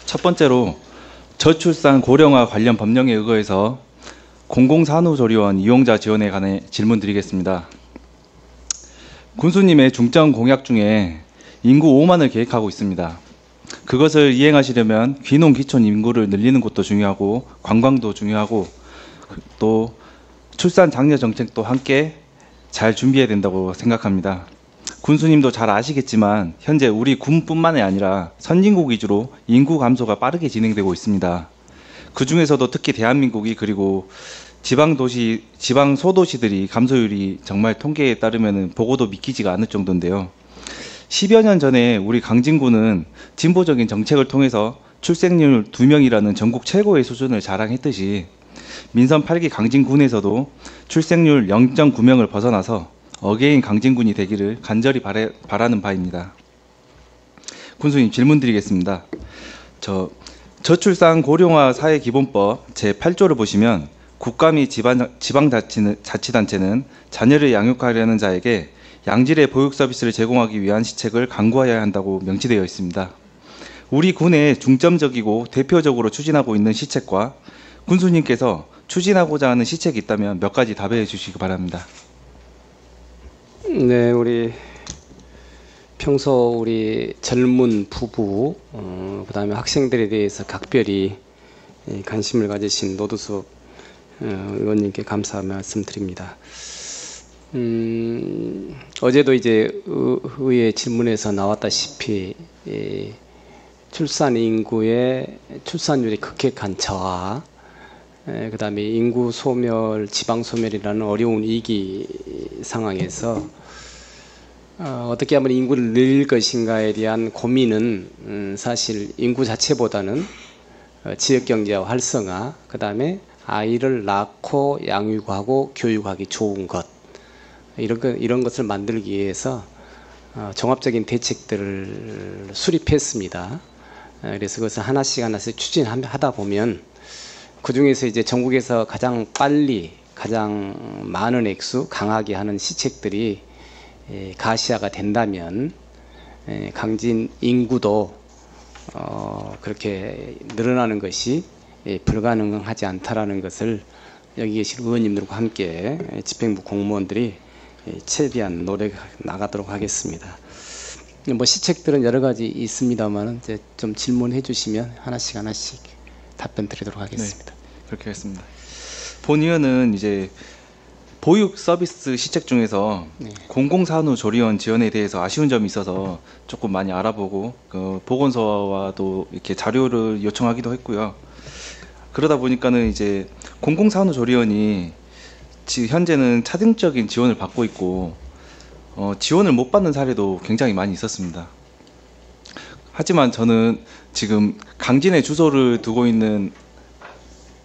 첫 번째로 저출산 고령화 관련 법령에 의거해서 공공산후조리원 이용자 지원에 관해 질문드리겠습니다. 군수님의 중점 공약 중에 인구 5만을 계획하고 있습니다. 그것을 이행하시려면 귀농 귀촌 인구를 늘리는 것도 중요하고 관광도 중요하고 또 출산 장려 정책도 함께 잘 준비해야 된다고 생각합니다. 군수님도 잘 아시겠지만 현재 우리 군뿐만이 아니라 선진국 위주로 인구 감소가 빠르게 진행되고 있습니다. 그 중에서도 특히 대한민국이 그리고 지방 소도시들이 감소율이 정말 통계에 따르면 보고도 믿기지가 않을 정도인데요. 10여 년 전에 우리 강진구는 진보적인 정책을 통해서 출생률 2명이라는 전국 최고의 수준을 자랑했듯이 민선 8기 강진군에서도 출생률 0.9명을 벗어나서 어게인 강진군이 되기를 간절히 바라는 바입니다. 군수님 질문 드리겠습니다. 저출산 고령화 사회기본법 제8조를 보시면 국가 및 지방자치단체는 자녀를 양육하려는 자에게 양질의 보육 서비스를 제공하기 위한 시책을 강구하여야 한다고 명시되어 있습니다. 우리 군에 중점적이고 대표적으로 추진하고 있는 시책과 군수님께서 추진하고자 하는 시책이 있다면 몇 가지 답해 주시기 바랍니다. 네, 우리 평소 우리 젊은 부부, 그다음에 학생들에 대해서 각별히 관심을 가지신 노두섭 의원님께 감사 말씀드립니다. 어제도 이제 의회 질문에서 나왔다시피 출산 인구의 출산율이 급격한 저하, 그다음에 인구 소멸, 지방 소멸이라는 어려운 위기 상황에서 어떻게 하면 인구를 늘릴 것인가에 대한 고민은 사실 인구 자체보다는 지역 경제와 활성화, 그다음에 아이를 낳고 양육하고 교육하기 좋은 것, 이런 것을 만들기 위해서 종합적인 대책들을 수립했습니다. 그래서 그것을 하나씩 추진하다 보면 그 중에서 이제 전국에서 가장 빨리 가장 많은 액수 강하게 하는 시책들이 가시화가 된다면 강진 인구도 그렇게 늘어나는 것이 불가능하지 않다라는 것을 여기 계신 의원님들과 함께 집행부 공무원들이 최대한 노력해 나가도록 하겠습니다. 뭐 시책들은 여러 가지 있습니다만 이제 좀 질문해 주시면 하나씩 답변 드리도록 하겠습니다. 네, 그렇게 하겠습니다. 본 의원은 이제 보육 서비스 시책 중에서 공공산후조리원 지원에 대해서 아쉬운 점이 있어서 조금 많이 알아보고 보건소와도 이렇게 자료를 요청하기도 했고요. 그러다 보니까는 이제 공공산후조리원이 지금 현재는 차등적인 지원을 받고 있고 지원을 못 받는 사례도 굉장히 많이 있었습니다. 하지만 저는 지금 강진에 주소를 두고 있는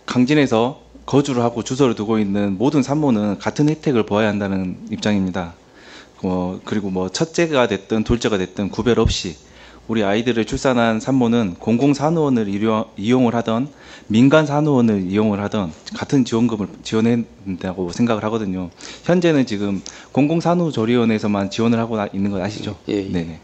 강진에서 거주를 하고 주소를 두고 있는 모든 산모는 같은 혜택을 보아야 한다는 입장입니다. 그리고 뭐 첫째가 됐든 둘째가 됐든 구별 없이 우리 아이들을 출산한 산모는 공공산후원을 이용을 하던 민간산후원을 이용을 하던 같은 지원금을 지원해야 된다고 생각을 하거든요. 현재는 지금 공공산후조리원에서만 지원을 하고 있는 건 아시죠? 예. 네.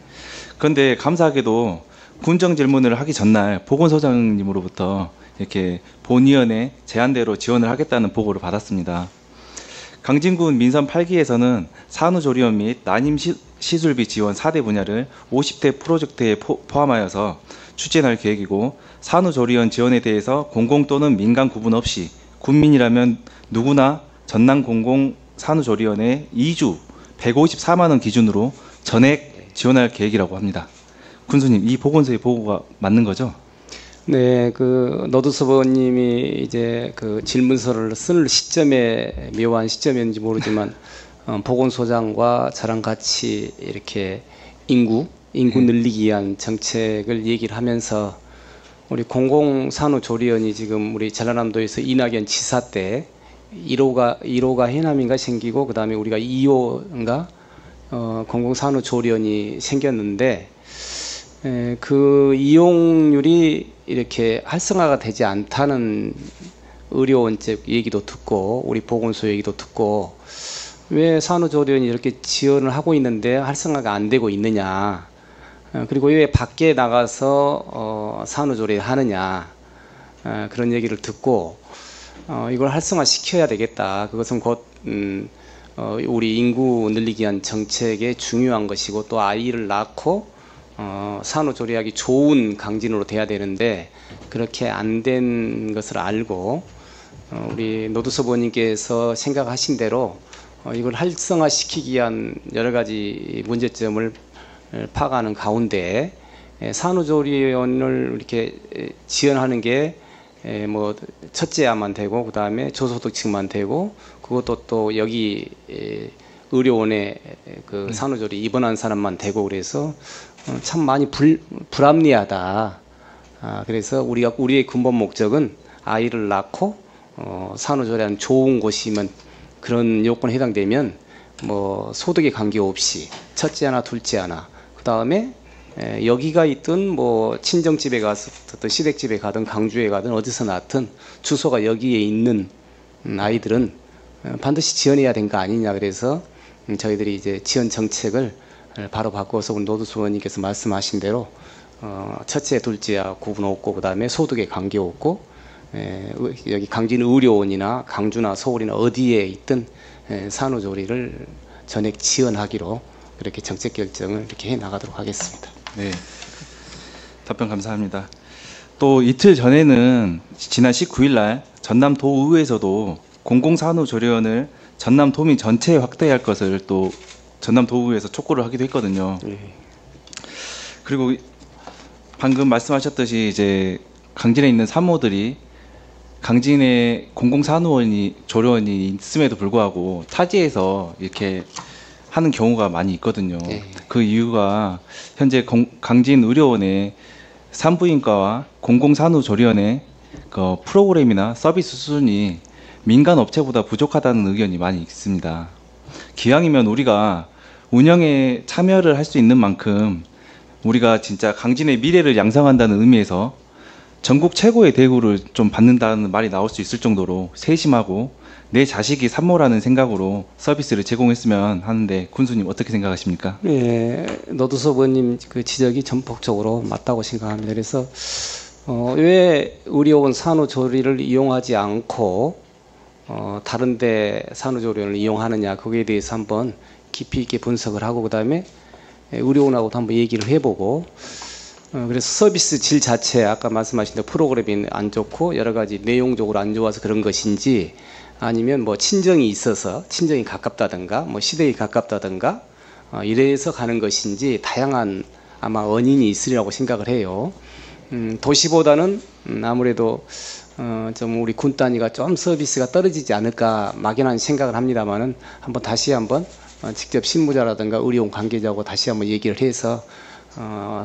그런데 감사하게도 군정 질문을 하기 전날 보건소장님으로부터 이렇게 본위원회 제안대로 지원을 하겠다는 보고를 받았습니다. 강진군 민선 8기에서는 산후조리원 및 난임 시술비 지원 4대 분야를 50대 프로젝트에 포함하여서 추진할 계획이고, 산후조리원 지원에 대해서 공공 또는 민간 구분 없이 군민이라면 누구나 전남 공공 산후조리원에 2주 154만 원 기준으로 전액 지원할 계획이라고 합니다. 군수님, 이 보건소의 보고가 맞는 거죠? 네, 노두섭 의원님이 이제 질문서를 쓸 시점에 묘한 시점이었는지 모르지만 보건소장과 저랑 같이 이렇게 인구 늘리기 위한 정책을 얘기를 하면서 우리 공공산후조리원이 지금 우리 전라남도에서 이낙연 지사 때 1호가 해남인가 생기고, 그 다음에 우리가 2호인가 공공산후조리원이 생겼는데, 그 이용률이 이렇게 활성화가 되지 않다는 의료원적 얘기도 듣고, 우리 보건소 얘기도 듣고, 왜 산후조리원이 이렇게 지원을 하고 있는데 활성화가 안 되고 있느냐, 그리고 왜 밖에 나가서 산후조리를 하느냐 그런 얘기를 듣고 이걸 활성화시켜야 되겠다. 그것은 곧 우리 인구 늘리기 위한 정책의 중요한 것이고 또 아이를 낳고 산후조리하기 좋은 강진으로 돼야 되는데 그렇게 안 된 것을 알고 우리 노두섭 의원님께서 생각하신 대로 이걸 활성화시키기 위한 여러 가지 문제점을 파악하는 가운데 산후조리원을 이렇게 지원하는 게 뭐 첫째야만 되고 그 다음에 저소득층만 되고 그것도 또 여기 의료원에 그 산후조리 입원한 사람만 되고 그래서 참 많이 불합리하다. 그래서 우리의 근본 목적은 아이를 낳고 산후조리하는 좋은 곳이면 그런 요건에 해당되면 뭐 소득에 관계없이 첫째 하나 둘째 하나 그 다음에 여기가 있든 뭐 친정집에 갔든 시댁집에 가든 강주에 가든 어디서 낳든 주소가 여기에 있는 아이들은 반드시 지원해야 된 거 아니냐. 그래서 저희들이 이제 지원 정책을 바로 바꿔서 우리 노두섭 의원님께서 말씀하신 대로 첫째 둘째야 구분 없고 그 다음에 소득에 관계 없고 여기 강진 의료원이나 강주나 서울이나 어디에 있든 산후조리를 전액 지원하기로 그렇게 정책 결정을 이렇게 해 나가도록 하겠습니다. 네, 답변 감사합니다. 또 이틀 전에는 지난 19일 날 전남도의회에서도 공공산후조리원을 전남도민 전체에 확대할 것을 또 전남도의회에서 촉구를 하기도 했거든요. 그리고 방금 말씀하셨듯이 이제 강진에 있는 산모들이 강진에 조리원이 있음에도 불구하고 타지에서 이렇게 하는 경우가 많이 있거든요. 그 이유가 현재 강진 의료원의 산부인과와 공공산후조리원의 그 프로그램이나 서비스 수준이 민간 업체보다 부족하다는 의견이 많이 있습니다. 기왕이면 우리가 운영에 참여를 할 수 있는 만큼 우리가 진짜 강진의 미래를 양성한다는 의미에서 전국 최고의 대우를 좀 받는다는 말이 나올 수 있을 정도로 세심하고 내 자식이 산모라는 생각으로 서비스를 제공했으면 하는데 군수님 어떻게 생각하십니까? 네, 노두섭 의원님 그 지적이 전폭적으로 맞다고 생각합니다. 그래서 왜 의료원 산후조리를 이용하지 않고 다른데 산후조리원을 이용하느냐 거기에 대해서 한번 깊이 있게 분석을 하고 그 다음에 의료원하고도 한번 얘기를 해보고 그래서 서비스 질 자체 아까 말씀하신 대로 프로그램이 안 좋고 여러 가지 내용적으로 안 좋아서 그런 것인지 아니면 뭐 친정이 있어서 친정이 가깝다든가 뭐 시댁이 가깝다든가 이래서 가는 것인지 다양한 아마 원인이 있으리라고 생각을 해요. 도시보다는 아무래도 좀 우리 군 단위가 좀 서비스가 떨어지지 않을까 막연한 생각을 합니다만은 다시 한번 직접 실무자라든가 의료원 관계자하고 다시 한번 얘기를 해서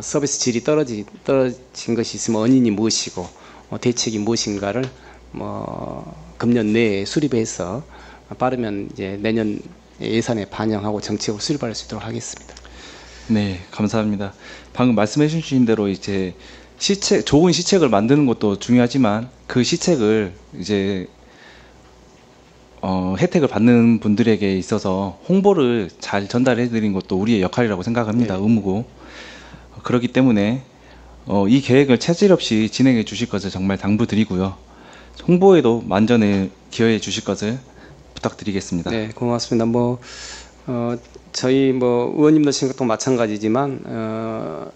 서비스 질이 떨어진 것이 있으면 원인이 무엇이고 대책이 무엇인가를 금년 내에 수립해서 빠르면 이제 내년 예산에 반영하고 정책을 수립할 수 있도록 하겠습니다. 네, 감사합니다. 방금 말씀해 주신 대로 이제 좋은 시책을 만드는 것도 중요하지만 그 시책을 이제 혜택을 받는 분들에게 있어서 홍보를 잘 전달해 드리는 것도 우리의 역할이라고 생각합니다. 네. 의무고. 그렇기 때문에 이 계획을 차질 없이 진행해 주실 것을 정말 당부드리고요. 홍보에도 만전에 기여해 주실 것을 부탁드리겠습니다. 네, 고맙습니다. 저희 의원님들 생각도 마찬가지지만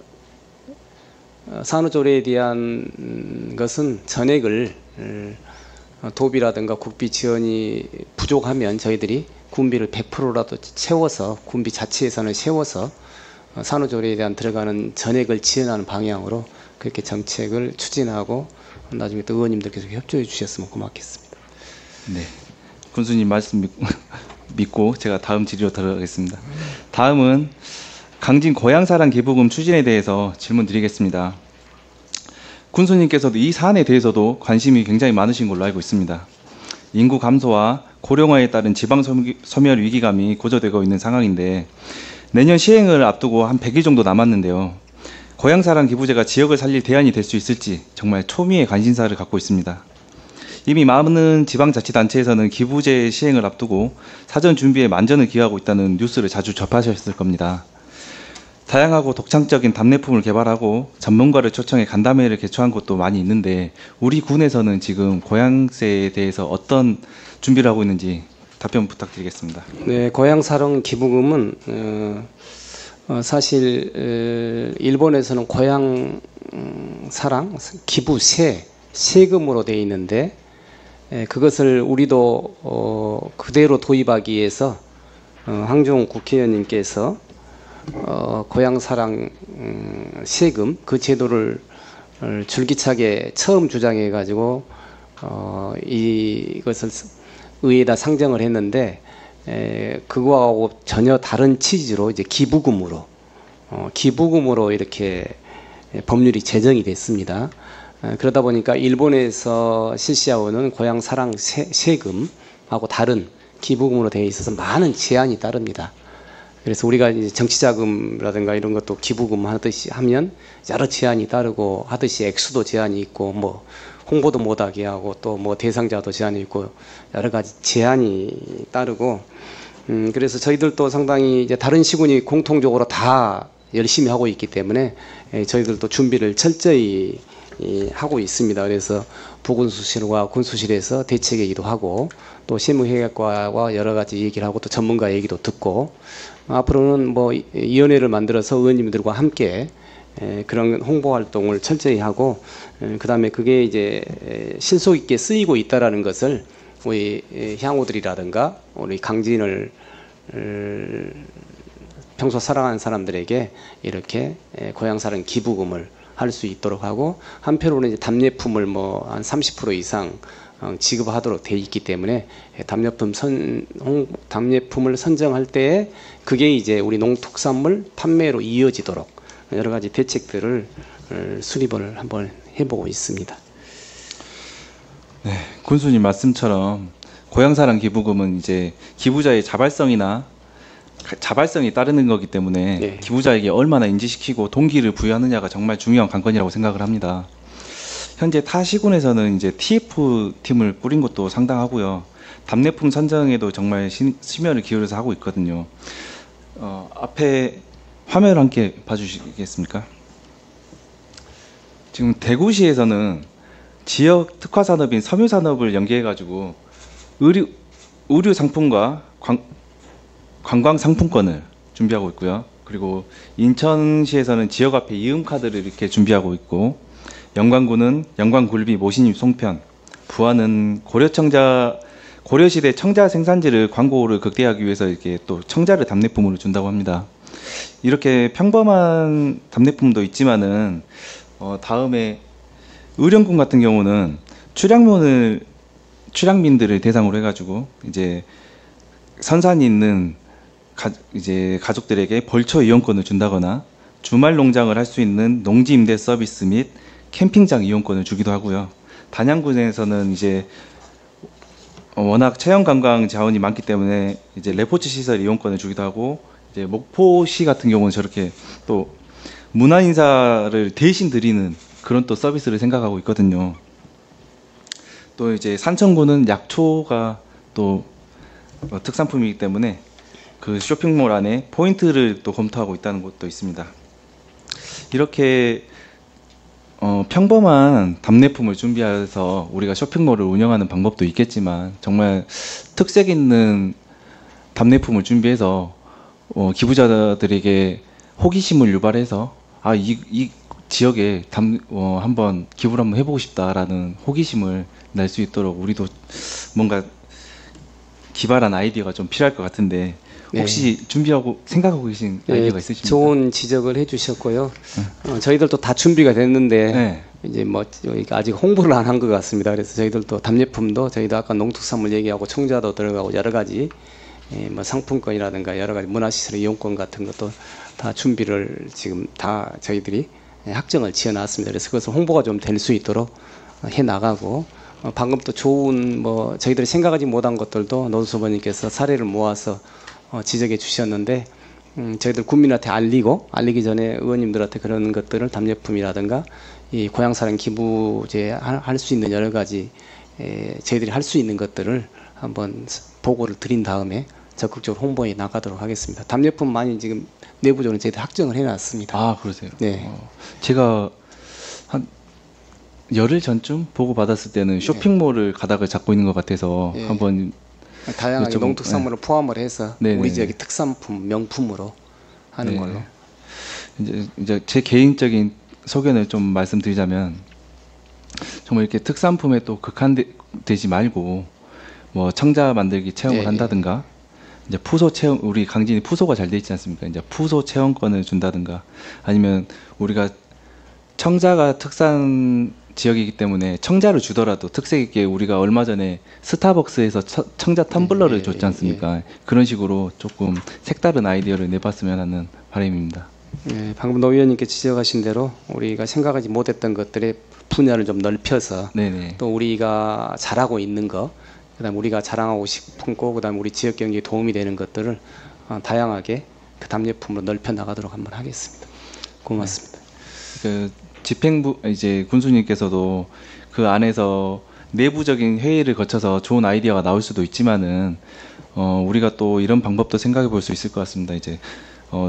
산후조리에 대한 것은 전액을 도비라든가 국비 지원이 부족하면 저희들이 군비를 100%라도 채워서 군비 자체 예산을 세워서 산후조리에 대한 들어가는 전액을 지원하는 방향으로 그렇게 정책을 추진하고 나중에 또 의원님들께서 협조해 주셨으면 고맙겠습니다. 네, 군수님 말씀 믿고 제가 다음 질의로 들어가겠습니다. 다음은 강진 고향사랑 기부금 추진에 대해서 질문 드리겠습니다. 군수님께서도 이 사안에 대해서도 관심이 굉장히 많으신 걸로 알고 있습니다. 인구 감소와 고령화에 따른 지방 소멸 위기감이 고조되고 있는 상황인데 내년 시행을 앞두고 한 100일 정도 남았는데요. 고향사랑 기부제가 지역을 살릴 대안이 될 수 있을지 정말 초미의 관심사를 갖고 있습니다. 이미 많은 지방자치단체에서는 기부제 시행을 앞두고 사전 준비에 만전을 기하고 있다는 뉴스를 자주 접하셨을 겁니다. 다양하고 독창적인 답례품을 개발하고 전문가를 초청해 간담회를 개최한 곳도 많이 있는데 우리 군에서는 지금 고향세에 대해서 어떤 준비를 하고 있는지 답변 부탁드리겠습니다. 네, 고향사랑 기부금은 사실 일본에서는 고향사랑 기부세 세금으로 되어 있는데 그것을 우리도 그대로 도입하기 위해서 황종우 국회의원님께서 고향사랑 세금 그 제도를 줄기차게 처음 주장해 가지고 이것을 의회에다 상정을 했는데 그거하고 전혀 다른 취지로 이제 기부금으로 이렇게 법률이 제정이 됐습니다. 그러다 보니까 일본에서 실시하고 있는 고향사랑 세금하고 다른 기부금으로 되어 있어서 많은 제한이 따릅니다. 그래서 우리가 이제 정치자금이라든가 이런 것도 기부금 하듯이 하면 여러 제한이 따르고 하듯이 액수도 제한이 있고 뭐 홍보도 못하게 하고 또 뭐 대상자도 제한이 있고 여러 가지 제한이 따르고 그래서 저희들도 상당히 이제 다른 시군이 공통적으로 다 열심히 하고 있기 때문에 저희들도 준비를 철저히 하고 있습니다. 그래서 보건수실과 군수실에서 대책회의도 하고 또 세무회계과와 여러 가지 얘기를 하고 또 전문가 얘기도 듣고 앞으로는 뭐 위원회를 만들어서 의원님들과 함께 그런 홍보 활동을 철저히 하고 그 다음에 그게 이제 실속 있게 쓰이고 있다라는 것을 우리 향후들이라든가 우리 강진을 평소 사랑하는 사람들에게 이렇게 고향사랑 기부금을 할 수 있도록 하고 한편으로는 이제 답례품을 뭐 한 30% 이상 지급하도록 돼 있기 때문에 답례품을 선정할 때 그게 이제 우리 농특산물 판매로 이어지도록 여러 가지 대책들을 수립을 한번 해보고 있습니다. 네, 군수님 말씀처럼 고향사랑 기부금은 이제 기부자의 자발성이 따르는 거기 때문에 네. 기부자에게 얼마나 인지시키고 동기를 부여하느냐가 정말 중요한 관건이라고 생각을 합니다. 현재 타 시군에서는 이제 TF팀을 꾸린 것도 상당하고요. 답례품 선정에도 정말 심혈을 기울여서 하고 있거든요. 앞에 화면을 함께 봐주시겠습니까? 지금 대구시에서는 지역 특화 산업인 섬유 산업을 연계해가지고 의류 상품과 관광 상품권을 준비하고 있고요. 그리고 인천시에서는 지역 화폐 이음 카드를 이렇게 준비하고 있고, 영광구는 영광굴비 모신잎 송편, 부안은 고려시대 청자 생산지를 광고를 극대화하기 위해서 이렇게 또 청자를 답례품으로 준다고 합니다. 이렇게 평범한 답례품도 있지만은 다음에 의령군 같은 경우는 출향민들을 대상으로 해가지고 이제 선산이 있는 가족들에게 벌초 이용권을 준다거나 주말 농장을 할 수 있는 농지 임대 서비스 및 캠핑장 이용권을 주기도 하고요. 단양군에서는 이제 워낙 체험 관광 자원이 많기 때문에 이제 레포츠 시설 이용권을 주기도 하고, 이제 목포시 같은 경우는 저렇게 또 문화 인사를 대신 드리는 그런 또 서비스를 생각하고 있거든요. 또 이제 산천구는 약초가 또 특산품이기 때문에 그 쇼핑몰 안에 포인트를 또 검토하고 있다는 곳도 있습니다. 이렇게 평범한 답례품을 준비해서 우리가 쇼핑몰을 운영하는 방법도 있겠지만, 정말 특색 있는 답례품을 준비해서 기부자들에게 호기심을 유발해서 이 지역에 한번 기부를 한번 해보고 싶다라는 호기심을 낼 수 있도록 우리도 뭔가 기발한 아이디어가 좀 필요할 것 같은데, 혹시 준비하고 생각하고 계신 아이디어가 있으십니까? 좋은 지적을 해주셨고요. 저희들도 다 준비가 됐는데 이제 뭐 아직 홍보를 안 한 것 같습니다. 그래서 저희들도 답례품도 저희도 아까 농특산물 얘기하고 청자도 들어가고 여러 가지 뭐 상품권이라든가 여러 가지 문화시설 이용권 같은 것도 다 준비를 지금 다 저희들이 학정을 지어놨습니다. 그래서 그것을 홍보가 좀 될 수 있도록 해 나가고, 방금 또 좋은 뭐 저희들이 생각하지 못한 것들도 노수부님께서 사례를 모아서 지적해 주셨는데, 저희들 국민한테 알리기 전에 의원님들한테 그런 것들을 답례품이라든가 이 고향사랑 기부제 할 수 있는 여러 가지 저희들이 할 수 있는 것들을 한번 보고를 드린 다음에 적극적으로 홍보해 나가도록 하겠습니다. 답례품 많이 지금 내부적으로 저희들 확정을 해놨습니다. 아, 그러세요? 네. 제가 한 열흘 전쯤 보고 받았을 때는 쇼핑몰을 가닥을 잡고 있는 것 같아서 네. 한번 다양하게 여쭤본- 농특산물을 포함을 해서 네, 우리 네, 지역의 특산품, 명품으로 하는 네. 걸로. 이제 제 개인적인 소견을 좀 말씀드리자면 정말 이렇게 특산품에 또 극한되지 말고 뭐 청자 만들기 체험을 네, 한다든가 이제 푸소 체험, 우리 강진이 푸소가 잘 돼 있지 않습니까? 이제 푸소 체험권을 준다든가 아니면 우리가 청자가 특산 지역이기 때문에 청자를 주더라도 특색 있게 우리가 얼마 전에 스타벅스에서 청자 텀블러를 예, 줬지 않습니까? 그런 식으로 조금 색다른 아이디어를 내봤으면 하는 바람입니다. 네, 방금 노 의원님께 지적하신 대로 우리가 생각하지 못했던 것들의 분야를 좀 넓혀서 네네. 또 우리가 잘하고 있는 거, 그다음 우리가 자랑하고 싶은 거, 그다음 우리 지역 경제에 도움이 되는 것들을 다양하게 그 답례품으로 넓혀 나가도록 한번 하겠습니다. 고맙습니다. 그 집행부 이제 군수님께서도 그 안에서 내부적인 회의를 거쳐서 좋은 아이디어가 나올 수도 있지만은 우리가 또 이런 방법도 생각해 볼 수 있을 것 같습니다. 이제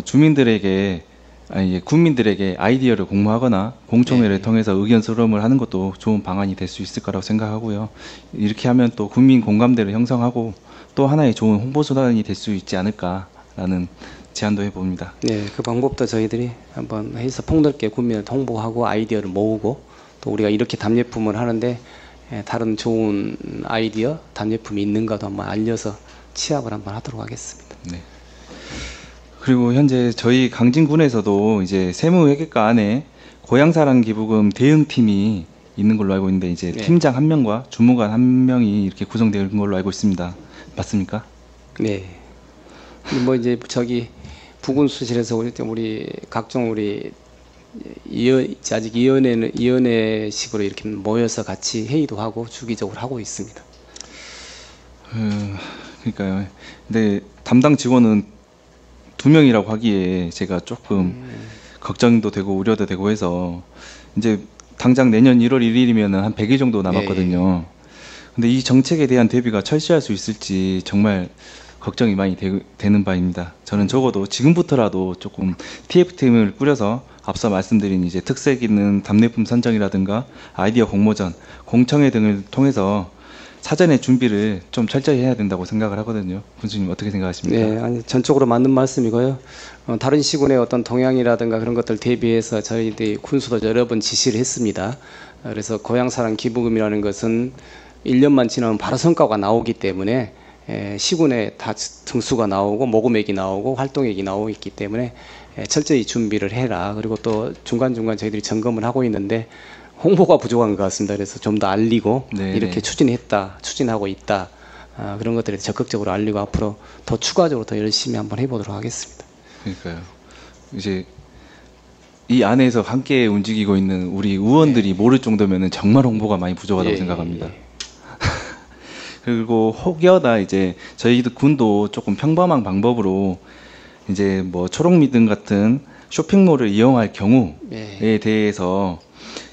주민들에게 아니 국민들에게 아이디어를 공모하거나 공청회를 네. 통해서 의견 수렴을 하는 것도 좋은 방안이 될 수 있을 거라고 생각하고요. 이렇게 하면 또 국민 공감대를 형성하고 또 하나의 좋은 홍보 수단이 될 수 있지 않을까라는 제안도 해봅니다. 네, 그 방법도 저희들이 한번 해서 폭넓게 국민을 홍보하고 아이디어를 모으고 또 우리가 이렇게 답례품을 하는데 다른 좋은 아이디어, 답례품이 있는가도 한번 알려서 취합을 한번 하도록 하겠습니다. 네. 그리고 현재 저희 강진군에서도 이제 세무회계과 안에 고향사랑 기부금 대응팀이 있는 걸로 알고 있는데 이제 네. 팀장 한 명과 주무관 한 명이 이렇게 구성되는 걸로 알고 있습니다. 맞습니까? 네. 뭐 이제 저기 부군수실에서 우리 각종 우리 아직 위원회식으로 이렇게 모여서 같이 회의도 하고 주기적으로 하고 있습니다. 그러니까요. 근데 담당 직원은 2명이라고 하기에 제가 조금 걱정도 되고 우려도 되고 해서 이제 당장 내년 1월 1일이면 한 100일 정도 남았거든요. 근데 이 정책에 대한 대비가 철저할 수 있을지 정말 걱정이 많이 되는 바입니다. 저는 적어도 지금부터라도 조금 TF팀을 꾸려서 앞서 말씀드린 이제 특색 있는 답례품 선정이라든가 아이디어 공모전, 공청회 등을 통해서 사전에 준비를 좀 철저히 해야 된다고 생각을 하거든요. 군수님 어떻게 생각하십니까? 네, 아니, 전적으로 맞는 말씀이고요. 다른 시군의 어떤 동향이라든가 그런 것들 대비해서 저희들이 군수도 여러 번 지시를 했습니다. 그래서 고향사랑 기부금이라는 것은 1년만 지나면 바로 성과가 나오기 때문에 시군에 다 등수가 나오고 모금액이 나오고 활동액이 나오고 있기 때문에 철저히 준비를 해라. 그리고 또 중간중간 저희들이 점검을 하고 있는데 홍보가 부족한 것 같습니다. 그래서 좀 더 알리고 네, 이렇게 네. 추진하고 있다. 그런 것들에 적극적으로 알리고 앞으로 더 추가적으로 더 열심히 한번 해보도록 하겠습니다. 그러니까요. 이제 이 안에서 함께 움직이고 있는 우리 의원들이 모를 정도면은 정말 홍보가 많이 부족하다고 예, 생각합니다. 예. 그리고 혹여나 이제 저희도 군도 조금 평범한 방법으로 이제 뭐 초록미등 같은 쇼핑몰을 이용할 경우에 예. 대해서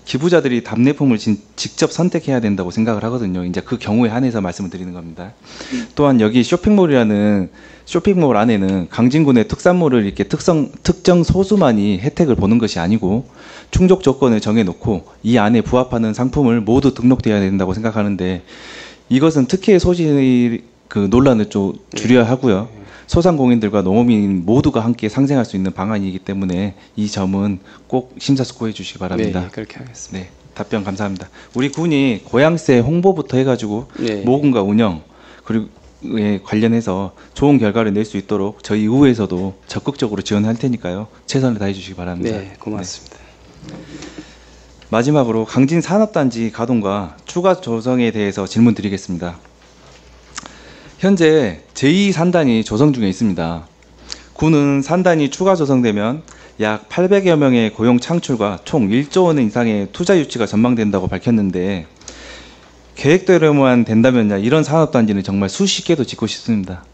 기부자들이 답례품을 직접 선택해야 된다고 생각을 하거든요. 이제 그 경우에 한해서 말씀을 드리는 겁니다. 또한 여기 쇼핑몰이라는 쇼핑몰 안에는 강진군의 특산물을 이렇게 특정 소수만이 혜택을 보는 것이 아니고 충족 조건을 정해놓고 이 안에 부합하는 상품을 모두 등록되어야 된다고 생각하는데 이것은 특혜 소지 그 논란을 좀 줄여야 하고요. 소상공인들과 농업인 모두가 함께 상생할 수 있는 방안이기 때문에 이 점은 꼭 심사숙고해 주시기 바랍니다. 네, 그렇게 하겠습니다. 네, 답변 감사합니다. 우리 군이 고향세 홍보부터 해가지고 네. 모금과 운영 그리고 관련해서 좋은 결과를 낼 수 있도록 저희 의회에서도 적극적으로 지원할 테니까요. 최선을 다해 주시기 바랍니다. 네, 고맙습니다. 마지막으로 강진 산업단지 가동과 추가 조성에 대해서 질문 드리겠습니다. 현재 제2산단이 조성 중에 있습니다. 군은 산단이 추가 조성되면 약 800여 명의 고용 창출과 총 1조 원 이상의 투자 유치가 전망된다고 밝혔는데 계획대로만 된다면 이런 산업단지는 정말 수십 개도 짓고 싶습니다.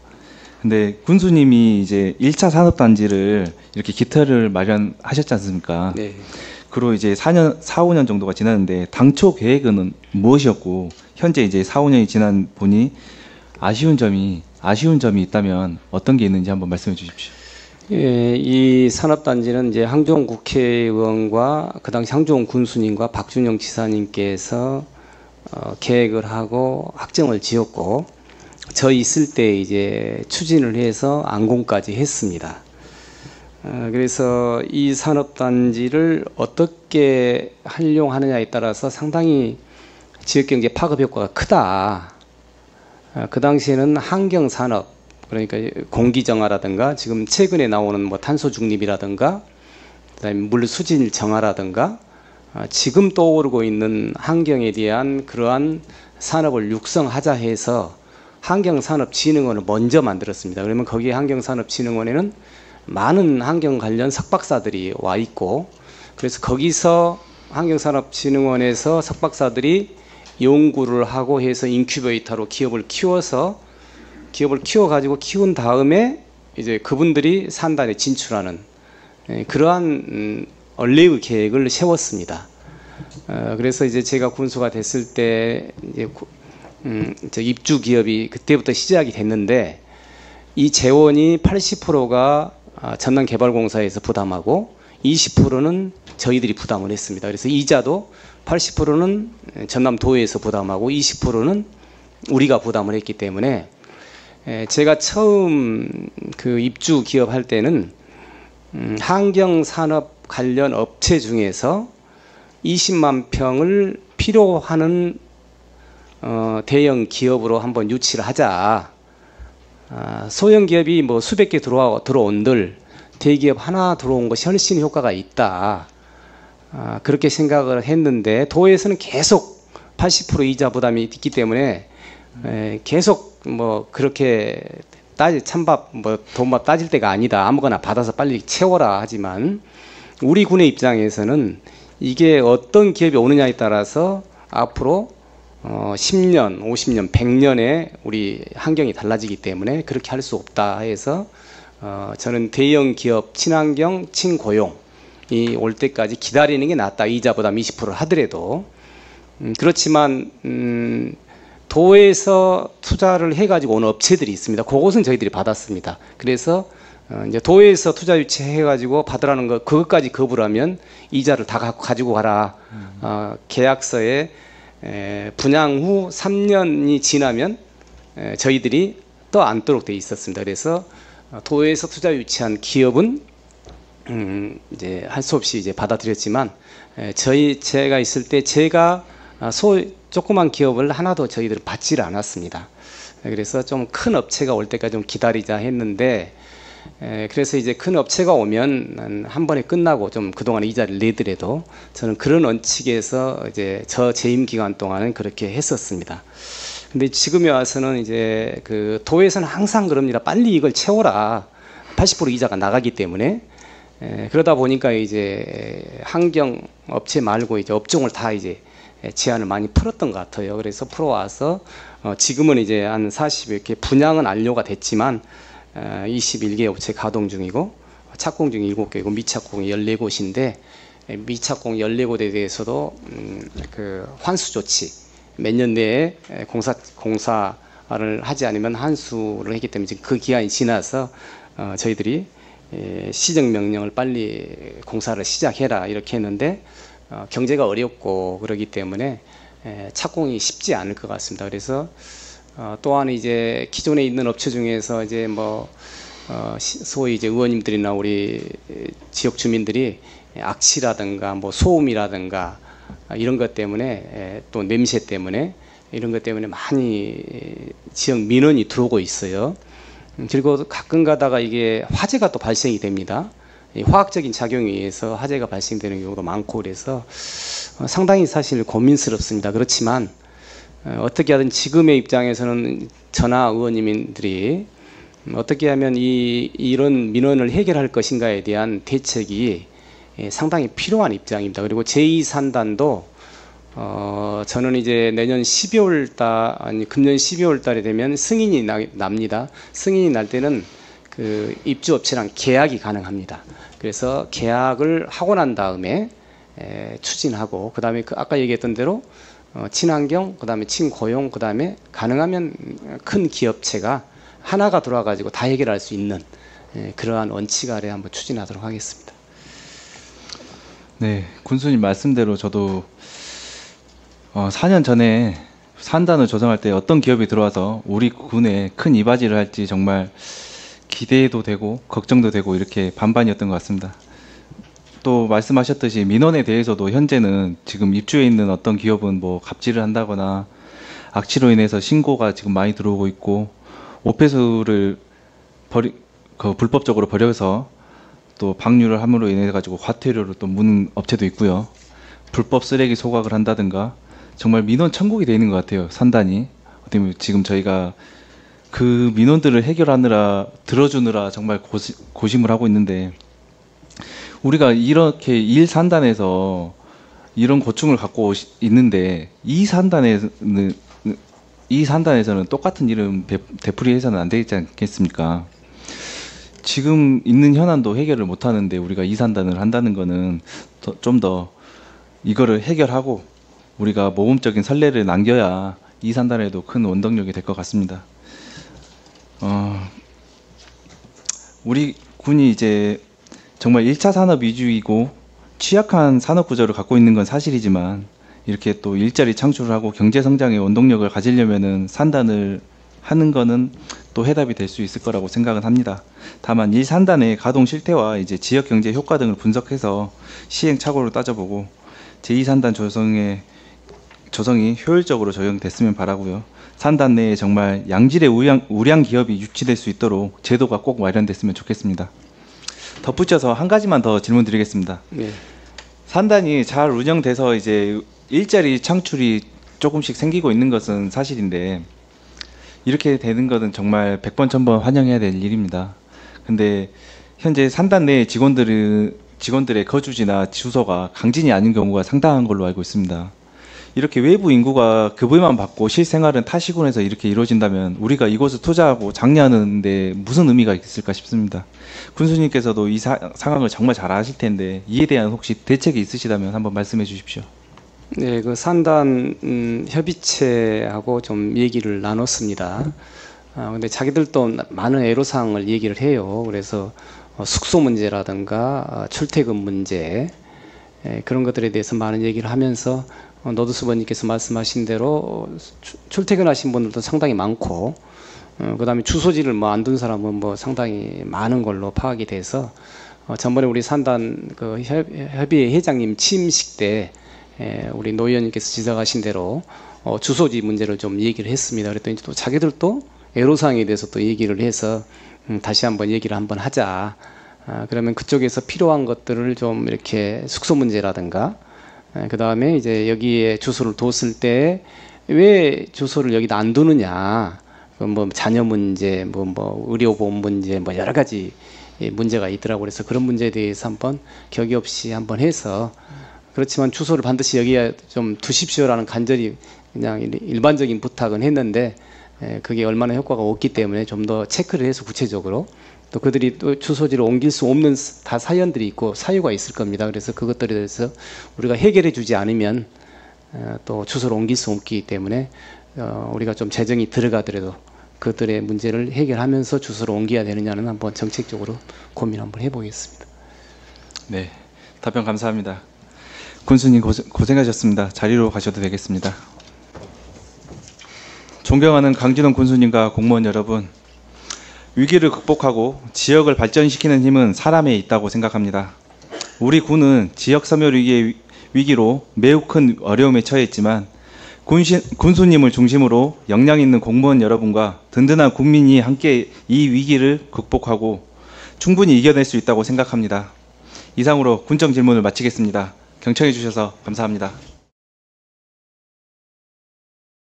근데 군수님이 이제 1차 산업단지를 이렇게 기타를 마련하셨지 않습니까? 네. 그로 이제 4, 5년 정도가 지났는데 당초 계획은 무엇이었고 현재 이제 4, 5년이 지난 보니 아쉬운 점이 있다면 어떤 게 있는지 한번 말씀해 주십시오. 예, 이 산업단지는 이제 황교안 국회의원과 그 당시 황교안 군수님과 박준영 지사님께서 계획을 하고 확정을 지었고, 저 있을 때 이제 추진을 해서 안공까지 했습니다. 그래서 이 산업단지를 어떻게 활용하느냐에 따라서 상당히 지역경제 파급 효과가 크다. 그 당시에는 환경산업, 그러니까 공기정화라든가 지금 최근에 나오는 뭐 탄소 중립이라든가 그다음에 물 수질 정화라든가 지금 떠오르고 있는 환경에 대한 그러한 산업을 육성하자 해서 환경산업진흥원을 먼저 만들었습니다. 그러면 거기에 환경산업진흥원에는 많은 환경 관련 석박사들이 와 있고, 그래서 거기서 환경산업진흥원에서 석박사들이 연구를 하고 해서 인큐베이터로 기업을 키워가지고 키운 다음에 이제 그분들이 산단에 진출하는 그러한 원래의 계획을 세웠습니다. 그래서 이제 제가 군수가 됐을 때 이제 입주 기업이 그때부터 시작이 됐는데, 이 재원이 80%가 전남개발공사에서 부담하고 20%는 저희들이 부담을 했습니다. 그래서 이자도 80%는 전남도에서 부담하고 20%는 우리가 부담을 했기 때문에, 제가 처음 그 입주 기업 할 때는 환경산업 관련 업체 중에서 20만 평을 필요하는 대형 기업으로 한번 유치를 하자. 소형 기업이 뭐 수백 개 들어온들 대기업 하나 들어온 것이 훨씬 효과가 있다. 그렇게 생각을 했는데, 도에서는 계속 80% 이자 부담이 있기 때문에 계속 뭐 그렇게 찬밥 뭐 돈밥 따질 때가 아니다, 아무거나 받아서 빨리 채워라 하지만, 우리 군의 입장에서는 이게 어떤 기업이 오느냐에 따라서 앞으로 10년, 50년, 100년에 우리 환경이 달라지기 때문에 그렇게 할 수 없다 해서 저는 대형 기업 친환경, 친고용이 올 때까지 기다리는 게 낫다. 이자 부담 20% 하더라도. 그렇지만 도에서 투자를 해가지고 온 업체들이 있습니다. 그것은 저희들이 받았습니다. 그래서 이제 도에서 투자 유치해가지고 받으라는 거, 그것까지 거부를 하면 이자를 다 가지고 가라. 계약서에 분양 후 3년이 지나면 저희들이 또 앉도록 돼 있었습니다. 그래서 도에서 투자 유치한 기업은 이제 할 수 없이 이제 받아들였지만, 제가 있을 때 조그만 기업을 하나도 저희들은 받지를 않았습니다. 그래서 좀 큰 업체가 올 때까지 좀 기다리자 했는데, 그래서 이제 큰 업체가 오면 한 번에 끝나고 좀 그동안 이자를 내더라도 저는 그런 원칙에서 이제 저 재임 기간 동안은 그렇게 했었습니다. 근데 지금에 와서는 이제 그 도에서는 항상 그럽니다. 빨리 이걸 채워라. 80% 이자가 나가기 때문에. 그러다 보니까 이제 환경 업체 말고 이제 업종을 다 이제 제한을 많이 풀었던 것 같아요. 그래서 풀어와서 지금은 이제 한 40 이렇게 분양은 완료가 됐지만 21개 업체 가동 중이고, 착공 중이 7개이고 미착공이 14곳인데, 미착공 14곳에 대해서도 그 환수 조치 몇 년 내에 공사를 하지 않으면 환수를 했기 때문에 지금 그 기한이 지나서 저희들이 시정 명령을 빨리 공사를 시작해라 이렇게 했는데, 경제가 어렵고 그러기 때문에 착공이 쉽지 않을 것 같습니다. 그래서 또한 이제 기존에 있는 업체 중에서 이제 뭐 소위 이제 의원님들이나 우리 지역 주민들이 악취라든가 뭐 소음이라든가 이런 것 때문에 또 냄새 때문에 이런 것 때문에 많이 지역 민원이 들어오고 있어요. 그리고 가끔 가다가 이게 화재가 또 발생이 됩니다. 화학적인 작용에 의해서 화재가 발생되는 경우도 많고, 그래서 상당히 사실 고민스럽습니다. 그렇지만 어떻게 하든 지금의 입장에서는 전하 의원님들이 어떻게 하면 이런 민원을 해결할 것인가에 대한 대책이 상당히 필요한 입장입니다. 그리고 제2산단도 저는 이제 내년 12월 아니 금년 12월 달에 되면 승인이 납니다. 승인이 날 때는 그 입주업체랑 계약이 가능합니다. 그래서 계약을 하고 난 다음에 추진하고, 그 다음에 아까 얘기했던 대로 친환경, 그 다음에 친고용, 그 다음에 가능하면 큰 기업체가 하나가 들어와가지고 다 해결할 수 있는 그러한 원칙 아래 한번 추진하도록 하겠습니다. 네, 군수님 말씀대로 저도 4년 전에 산단을 조성할 때 어떤 기업이 들어와서 우리 군에 큰 이바지를 할지 정말 기대도 되고 걱정도 되고 이렇게 반반이었던 것 같습니다. 또 말씀하셨듯이 민원에 대해서도 현재는 지금 입주해 있는 어떤 기업은 뭐 갑질을 한다거나 악취로 인해서 신고가 지금 많이 들어오고 있고 오폐수를 불법적으로 버려서 또 방류를 함으로 인해 가지고 과태료를 또 무는 업체도 있고요. 불법 쓰레기 소각을 한다든가 정말 민원 천국이 되어 있는 것 같아요. 산단이 어떻게 보면 지금 저희가 그 민원들을 해결하느라 들어주느라 정말 고심을 하고 있는데, 우리가 이렇게 1산단에서 이런 고충을 갖고 있는데 이 산단에서는 똑같은 일은 되풀이해서는 안 되지 않겠습니까? 지금 있는 현안도 해결을 못 하는데 우리가 2산단을 한다는 거는 좀 더 이거를 해결하고 우리가 모범적인 선례를 남겨야 2산단에도 큰 원동력이 될 것 같습니다. 우리 군이 이제 정말 1차 산업 위주이고 취약한 산업 구조를 갖고 있는 건 사실이지만, 이렇게 또 일자리 창출을 하고 경제 성장의 원동력을 가지려면은 산단을 하는 거는 또 해답이 될 수 있을 거라고 생각은 합니다. 다만 1산단의 가동 실태와 이제 지역 경제 효과 등을 분석해서 시행착오를 따져보고 제2산단 조성이 효율적으로 적용됐으면 바라고요. 산단 내에 정말 양질의 우량 기업이 유치될 수 있도록 제도가 꼭 마련됐으면 좋겠습니다. 덧붙여서 한 가지만 더 질문드리겠습니다. 네. 산단이 잘 운영돼서 이제 일자리 창출이 조금씩 생기고 있는 것은 사실인데, 이렇게 되는 것은 정말 100번 1000번 환영해야 될 일입니다. 근데 현재 산단 내 직원들의 거주지나 주소가 강진이 아닌 경우가 상당한 걸로 알고 있습니다. 이렇게 외부 인구가 급여만 받고 실생활은 타 시군에서 이렇게 이루어진다면 우리가 이곳을 투자하고 장려하는데 무슨 의미가 있을까 싶습니다. 군수님께서도 이 상황을 정말 잘 아실 텐데 이에 대한 혹시 대책이 있으시다면 한번 말씀해 주십시오. 네, 그 산단 협의체하고 좀 얘기를 나눴습니다. 근데 자기들도 많은 애로사항을 얘기를 해요. 그래서 숙소 문제라든가 출퇴근 문제, 그런 것들에 대해서 많은 얘기를 하면서 노드수 번님께서 말씀하신 대로 출퇴근하신 분들도 상당히 많고, 그다음에 주소지를 뭐 안 둔 사람은 뭐 상당히 많은 걸로 파악이 돼서 전번에 우리 산단 그 협의회 회장님 취임식 때 우리 노 의원님께서 지적하신 대로 주소지 문제를 좀 얘기를 했습니다. 그랬더니 또 자기들도 애로사항에 대해서 또 얘기를 해서 다시 한번 얘기를 한번 하자. 그러면 그쪽에서 필요한 것들을 좀 이렇게 숙소 문제라든가, 그 다음에 이제 여기에 주소를 뒀을 때 왜 주소를 여기다 안 두느냐, 뭐 자녀 문제, 뭐 의료보험 문제, 뭐 여러 가지 문제가 있더라고. 그래서 그런 문제에 대해서 한번 격의 없이 한번 해서, 그렇지만 주소를 반드시 여기에 좀 두십시오라는 간절히 그냥 일반적인 부탁은 했는데, 그게 얼마나 효과가 없기 때문에 좀 더 체크를 해서 구체적으로, 또 그들이 또 주소지를 옮길 수 없는 다 사연들이 있고 사유가 있을 겁니다. 그래서 그것들에 대해서 우리가 해결해 주지 않으면 또 주소를 옮길 수 없기 때문에 우리가 좀 재정이 들어가더라도 그들의 문제를 해결하면서 주소를 옮겨야 되느냐는 한번 정책적으로 고민 한번 해보겠습니다. 네, 답변 감사합니다. 군수님 고생하셨습니다. 자리로 가셔도 되겠습니다. 존경하는 강진원 군수님과 공무원 여러분, 위기를 극복하고 지역을 발전시키는 힘은 사람에 있다고 생각합니다. 우리 군은 지역 섬멸 위기로 매우 큰 어려움에 처해 있지만 군수님을 중심으로 역량 있는 공무원 여러분과 든든한 국민이 함께 이 위기를 극복하고 충분히 이겨낼 수 있다고 생각합니다. 이상으로 군정 질문을 마치겠습니다. 경청해 주셔서 감사합니다.